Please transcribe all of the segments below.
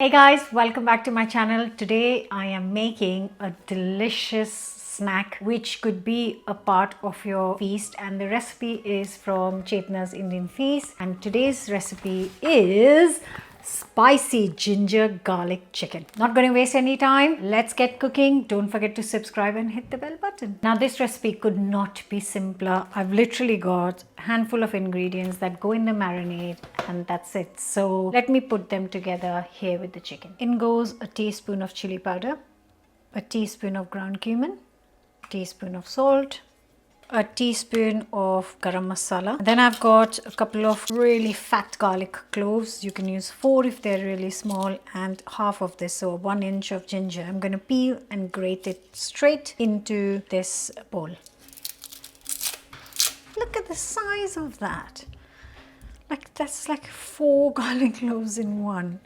Hey guys, welcome back to my channel. Today I am making a delicious snack which could be a part of your feast, and the recipe is from Chetna's Indian Feast, and today's recipe is spicy ginger garlic chicken. Not going to waste any time. Let's get cooking. Don't forget to subscribe and hit the bell button. Now this recipe could not be simpler. I've literally got a handful of ingredients that go in the marinade and that's it. So let me put them together here with the chicken. In goes a teaspoon of chili powder, a teaspoon of ground cumin, a teaspoon of salt, a teaspoon of garam masala. Then I've got a couple of really fat garlic cloves. You can use 4 if they're really small, and half of this, so 1 inch of ginger. I'm going to peel and grate it straight into this bowl. Look at the size of that. Like that's like 4 garlic cloves in one.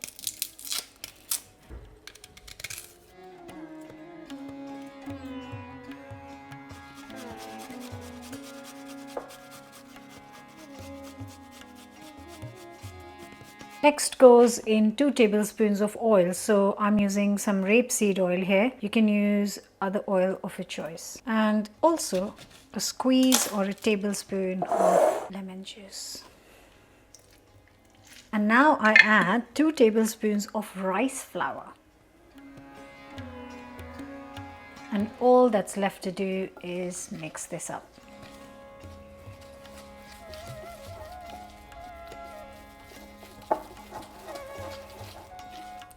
Next goes in 2 tablespoons of oil. So I'm using some rapeseed oil here. You can use other oil of your choice. And also a squeeze or a tablespoon of lemon juice. And now I add 2 tablespoons of rice flour. And all that's left to do is mix this up.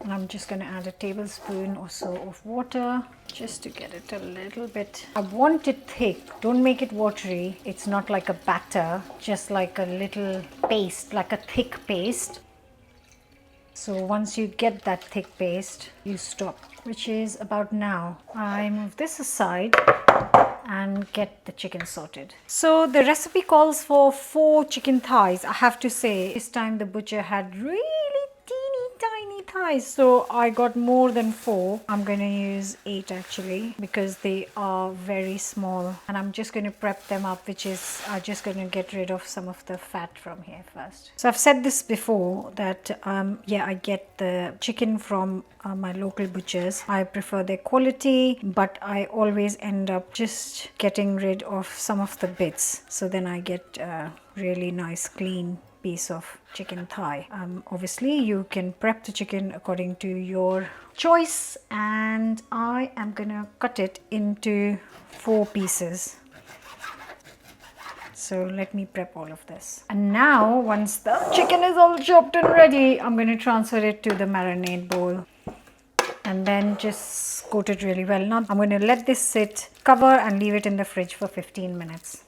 And I'm just going to add a tablespoon or so of water just to get it a little bit. I want it thick. Don't make it watery. It's not like a batter, just like a little paste, like a thick paste. So once you get that thick paste, you stop, which is about now. I move this aside and get the chicken sorted. So the recipe calls for 4 chicken thighs. I have to say, this time the butcher had really tiny thighs, so I got more than 4. I'm going to use 8 actually, because they are very small, and I'm just going to prep them up, which is I'm just going to get rid of some of the fat from here first. So I've said this before that I get the chicken from my local butchers. I prefer their quality, but I always end up just getting rid of some of the bits, so then I get a really nice clean piece of chicken thigh. Obviously you can prep the chicken according to your choice, and I am gonna cut it into 4 pieces. So let me prep all of this. And now once the chicken is all chopped and ready, I'm going to transfer it to the marinade bowl and then just coat it really well. Now I'm going to let this sit, cover, and leave it in the fridge for 15 minutes.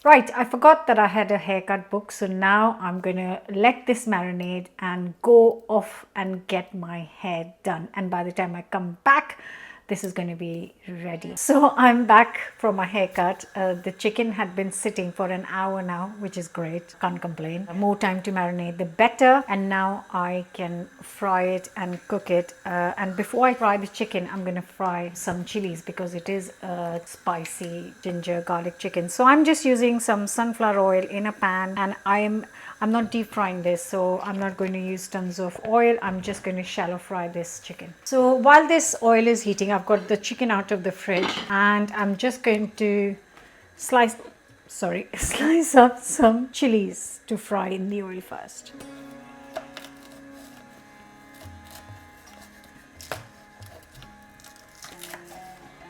Right, I forgot that I had a haircut book, so now I'm going to let this marinate and go off and get my hair done. And by the time I come back, this is going to be ready. So I'm back from my haircut. The chicken had been sitting for an hour now, which is great. Can't complain. More time to marinate, the better. And now I can fry it and cook it. And before I fry the chicken, I'm going to fry some chilies because it is a spicy ginger garlic chicken. So I'm just using some sunflower oil in a pan, and I'm not deep frying this, so I'm not going to use tons of oil. I'm just going to shallow fry this chicken. So while this oil is heating, I've got the chicken out of the fridge, and I'm just going to slice up some chilies to fry in the oil first.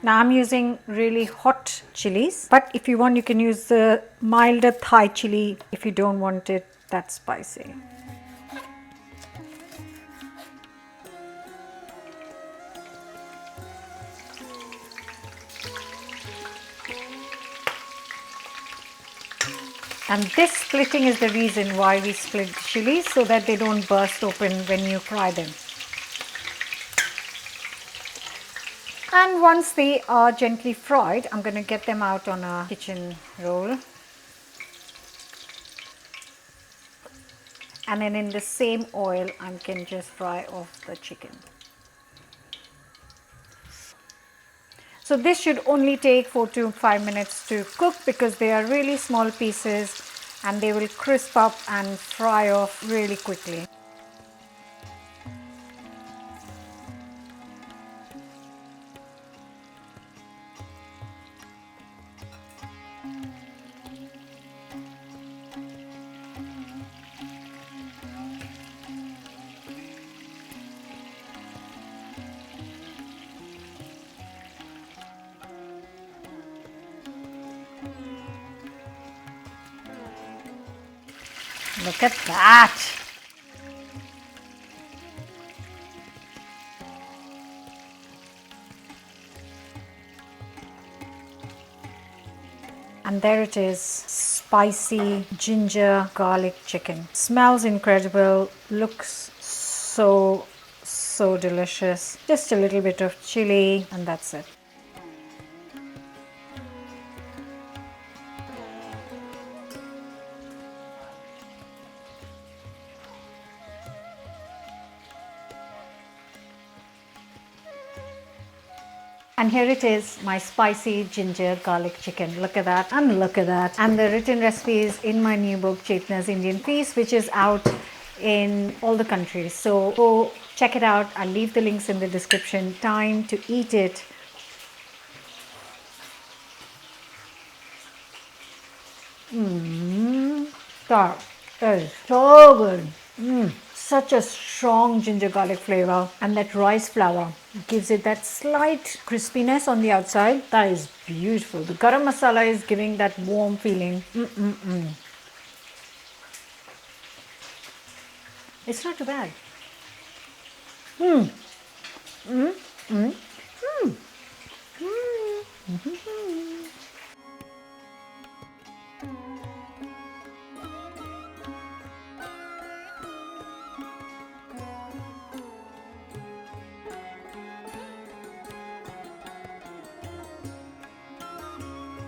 Now I'm using really hot chilies, but if you want, you can use the milder Thai chili if you don't want it that spicy. And this splitting is the reason why we split the chilies, so that they don't burst open when you fry them. And once they are gently fried, I'm going to get them out on a kitchen roll. And then in the same oil, I can just fry off the chicken. So this should only take 4 to 5 minutes to cook because they are really small pieces and they will crisp up and fry off really quickly. Look at that. And there it is, spicy ginger garlic chicken. Smells incredible, looks so delicious. Just a little bit of chili and that's it. And here it is, my spicy ginger garlic chicken. Look at that, and look at that. And the written recipe is in my new book, Chetna's Indian Feast, which is out in all the countries. So go check it out. I'll leave the links in the description. Time to eat it. That is so good. Such a strong ginger garlic flavor, and that rice flour gives it that slight crispiness on the outside. That is beautiful. The garam masala is giving that warm feeling. It's not too bad.